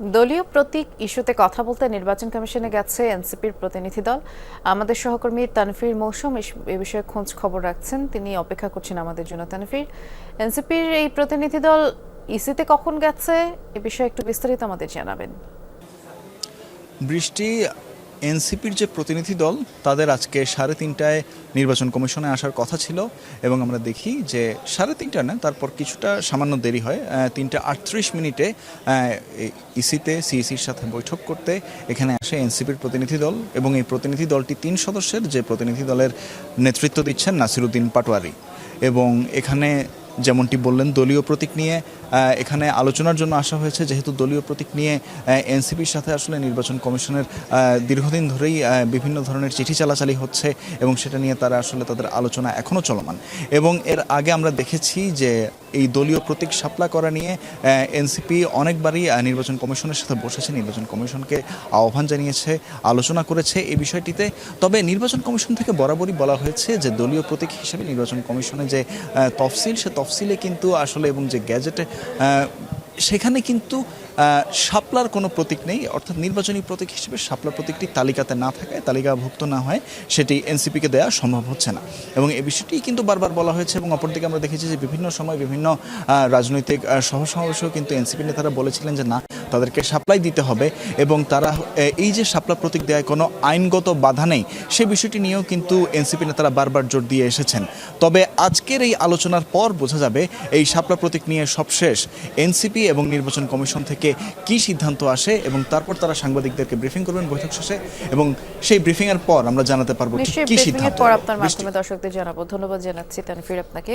দলীয় প্রতীক ইস্যুতে কথা বলতে নির্বাচন কমিশনে গেছে এনসিপির প্রতিনিধি দল। আমাদের সহকর্মী তানফির মৌসুম এ বিষয়ে খোঁজ খবর রাখছেন, তিনি অপেক্ষা করছেন আমাদের জন্য। তানফির, এনসিপির এই প্রতিনিধি দল ইসিতে কখন গেছে, এ বিষয়ে একটু বিস্তারিত আমাদের জানাবেন। বৃষ্টি, এনসিপির যে প্রতিনিধি দল তাদের আজকে 3:30টায় নির্বাচন কমিশনে আসার কথা ছিল এবং আমরা দেখি যে 3:30 না, তারপর কিছুটা সামান্য দেরি হয়। 3:38 ইসিতে সিইসির সাথে বৈঠক করতে এখানে আসে এনসিপির প্রতিনিধি দল এবং এই প্রতিনিধি দলটি 3 সদস্যের, যে প্রতিনিধি দলের নেতৃত্ব দিচ্ছেন নাসিরুদ্দিন পাটোয়ারি। এবং এখানে যেমনটি বললেন, দলীয় প্রতীক নিয়ে এখানে আলোচনার জন্য আসা হয়েছে। যেহেতু দলীয় প্রতীক নিয়ে এনসিপির সাথে আসলে নির্বাচন কমিশনের দীর্ঘদিন ধরেই বিভিন্ন ধরনের চিঠি চালাচালি হচ্ছে এবং সেটা নিয়ে তারা আসলে তাদের আলোচনা এখনও চলমান। এবং এর আগে আমরা দেখেছি যে এই দলীয় প্রতীক শাপলা করা নিয়ে এনসিপি অনেকবারই নির্বাচন কমিশনের সাথে বসেছে, নির্বাচন কমিশনকে আহ্বান জানিয়েছে, আলোচনা করেছে এই বিষয়টিতে। তবে নির্বাচন কমিশন থেকে বরাবরই বলা হয়েছে যে দলীয় প্রতীক হিসেবে নির্বাচন কমিশনে যে তফসিল, সে তফসিলে কিন্তু আসলে এবং যে গ্যাজেটে সেখানে কিন্তু শাপলার কোনো প্রতীক নেই। অর্থাৎ নির্বাচনী প্রতীক হিসেবে শাপলা প্রতীকটি তালিকাতে না থাকায়, তালিকাভুক্ত না হয়, সেটি এনসিপিকে দেওয়া সম্ভব হচ্ছে না। এবং এই বিষয়টি কিন্তু বারবার বলা হয়েছে। এবং অপরদিকে আমরা দেখেছি যে বিভিন্ন সময় বিভিন্ন রাজনৈতিক সভা-সমাবেশেও কিন্তু এনসিপি নেতারা বলেছিলেন যে না, তাদেরকে শাপলাই দিতে হবে এবং তারা এই যে শাপলা প্রতীক দেওয়ায় কোনো আইনগত বাধা নেই, সে বিষয়টি নিয়েও কিন্তু এনসিপি নেতারা বারবার জোর দিয়ে এসেছেন। তবে আজকের এই আলোচনার পর বোঝা যাবে এই শাপলা প্রতীক নিয়ে সবশেষ এনসিপি এবং নির্বাচন কমিশন থেকে কি সিদ্ধান্ত আসে এবং তারপর তারা সাংবাদিকদেরকে ব্রিফিং করবেন বৈঠক শেষে এবং সেই ব্রিফিং এর পর আমরা জানাতে পারবো কি সিদ্ধান্ত। পর আপনার মাধ্যমে দর্শকদের জানাবো। ধন্যবাদ জানাচ্ছি তানফির আপনাকে।